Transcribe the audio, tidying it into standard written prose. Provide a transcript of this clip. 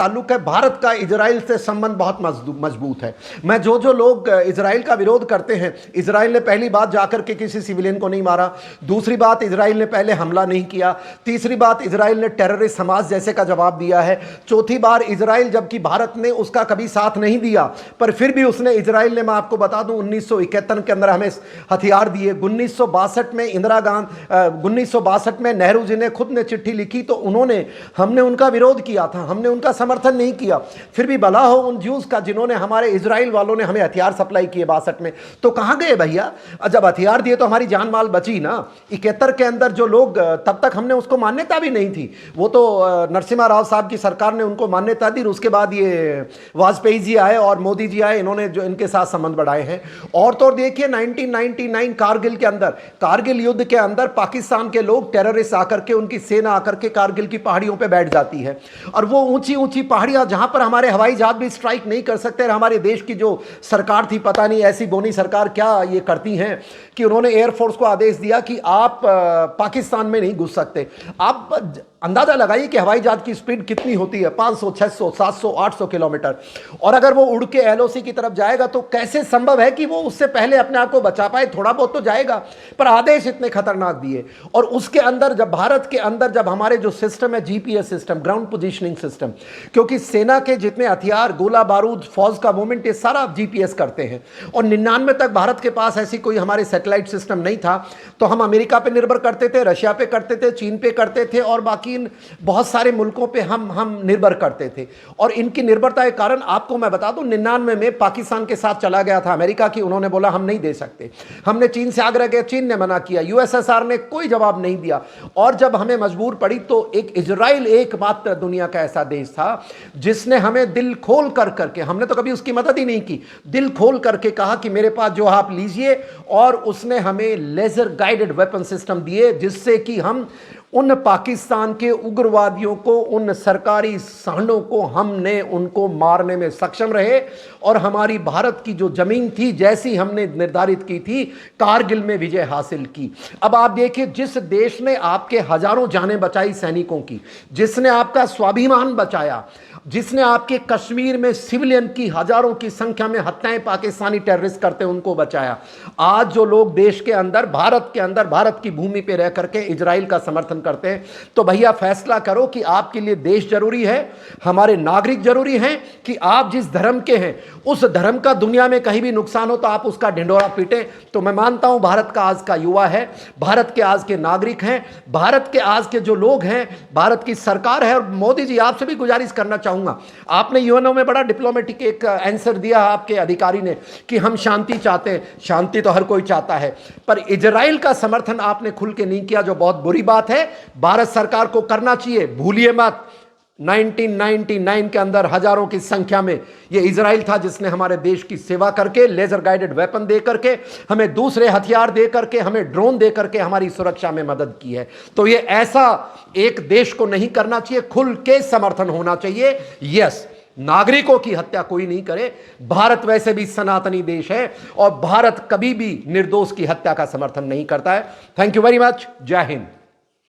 ताल्लुक है। भारत का इजराइल से संबंध बहुत मजबूत है। मैं जो लोग इजराइल का विरोध करते हैं, इजराइल ने पहली बात जाकर के किसी सिविलियन को नहीं मारा, दूसरी बात इजराइल ने पहले हमला नहीं किया, तीसरी बात इजराइल ने टेररिस्ट हमास जैसे का जवाब दिया है, चौथी बार इजराइल, जबकि भारत ने उसका कभी साथ नहीं दिया, पर फिर भी उसने, इजराइल ने, मैं आपको बता दूं, 1971 के अंदर हमें हथियार दिए। 1962 में इंदिरा गांधी, 1962 में नेहरू जी ने खुद ने चिट्ठी लिखी तो उन्होंने, हमने उनका विरोध किया था, हमने उनका समर्थन नहीं किया। फिर भी भला हो उन ज्यूज का जिन्होंने, हमारे इजराइल वालों ने हमें हथियार सप्लाई किए 62 में, तो कहां गए भैया? जब हथियार दिए तो हमारी जान माल बची ना। 71 के अंदर जो लोग, तब तक हमने उसको मान्यता भी नहीं थी, वो तो नरसिम्हा राव साहब की सरकार ने उनको मान्यता दी, उसके बाद ये वाजपेयी जी आए और मोदी जी आए, इन्होंने जो इनके साथ संबंध बढ़ाए हैं। और तो देखिए 1999 कारगिल के अंदर, कारगिल युद्ध के अंदर पाकिस्तान के लोग, टेररिस्ट आकर के, उनकी सेना आकर के कारगिल की पहाड़ियों पे बैठ जाती है, और वो ऊंची ऊंची पहाड़ियां जहां पर हमारे हवाई जहाज भी स्ट्राइक नहीं कर सकते। हमारे देश की जो सरकार थी, पता नहीं ऐसी बोनी सरकार क्या ये करती हैं कि उन्होंने एयरफोर्स को आदेश दिया कि आप पाकिस्तान में नहीं घुस सकते। आप अंदाजा लगाइए कि हवाई जहाज की स्पीड कितनी होती है, 500, 600, 700, 800 किलोमीटर, और अगर वो उड़ के एलओसी की तरफ जाएगा तो कैसे संभव है कि वो उससे पहले अपने आप को बचा पाए? थोड़ा बहुत तो जाएगा, पर आदेश इतने खतरनाक दिए। और उसके अंदर जब, भारत के अंदर जब हमारे जो सिस्टम है, GPS system, ground positioning system, क्योंकि सेना के जितने हथियार, गोला बारूद, फौज का मूवमेंट, ये सारा जीपीएस करते हैं, और 99 तक भारत के पास ऐसी कोई हमारे सैटेलाइट सिस्टम नहीं था, तो हम अमेरिका पे निर्भर करते थे, रशिया पे करते थे, चीन पे करते थे, और बाकी बहुत सारे मुल्कों पे हम निर्भर करते थे। और इनकी निर्भरता के कारण, आपको मैं बता दूं, 99 में पाकिस्तान के साथ चला गया था अमेरिका की, उन्होंने बोला हम नहीं दे सकते। हमने चीन से आग्रह किया, चीन ने मना किया, यूएसएसआर ने कोई जवाब नहीं दिया, और जब हमें मजबूर पड़ी तो एक इजराइल एकमात्र दुनिया का ऐसा देश था जिसने हमें दिल खोल करके, हमने तो कभी उसकी मदद ही नहीं की, दिल खोल करके कहा कि मेरे पास जो आप लीजिए, और उसने हमें लेजर गाइडेड वेपन सिस्टम दिए, जिससे कि हम उन पाकिस्तान के उग्रवादियों को, उन सरकारी सांडों को, हमने उनको मारने में सक्षम रहे, और हमारी भारत की जो जमीन थी, जैसी हमने निर्धारित की थी, कारगिल में विजय हासिल की। अब आप देखिए, जिस देश ने आपके हजारों जानें बचाई सैनिकों की, जिसने आपका स्वाभिमान बचाया, जिसने आपके कश्मीर में सिविलियन की हजारों की संख्या में हत्याएं पाकिस्तानी टेररिस्ट करते उनको बचाया, आज जो लोग देश के अंदर, भारत के अंदर, भारत की भूमि पे रह करके इजराइल का समर्थन करते हैं, तो भैया फैसला करो कि आपके लिए देश जरूरी है, हमारे नागरिक जरूरी हैं, कि आप जिस धर्म के हैं उस धर्म का दुनिया में कहीं भी नुकसान हो तो आप उसका ढिंढोरा पीटें। तो मैं मानता हूं भारत का आज का युवा है, भारत के आज के नागरिक हैं, भारत के आज के जो लोग हैं, भारत की सरकार है, और मोदी जी आपसे भी गुजारिश करना चाहूंगा, आपने यूएनओ में बड़ा डिप्लोमेटिक एक आंसर दिया आपके अधिकारी ने कि हम शांति चाहते हैं। शांति तो हर कोई चाहता है, पर इजराइल का समर्थन आपने खुल के नहीं किया, जो बहुत बुरी बात है। भारत सरकार को करना चाहिए, भूलिए मत, 1999 के अंदर हजारों की संख्या में यह इजराइल था जिसने हमारे देश की सेवा करके, लेजर गाइडेड वेपन दे करके, हमें दूसरे हथियार दे करके, हमें ड्रोन दे करके हमारी सुरक्षा में मदद की है। तो यह ऐसा एक देश को नहीं करना चाहिए, खुल के समर्थन होना चाहिए। यस, नागरिकों की हत्या कोई नहीं करे, भारत वैसे भी सनातनी देश है, और भारत कभी भी निर्दोष की हत्या का समर्थन नहीं करता है। थैंक यू वेरी मच, जय हिंद।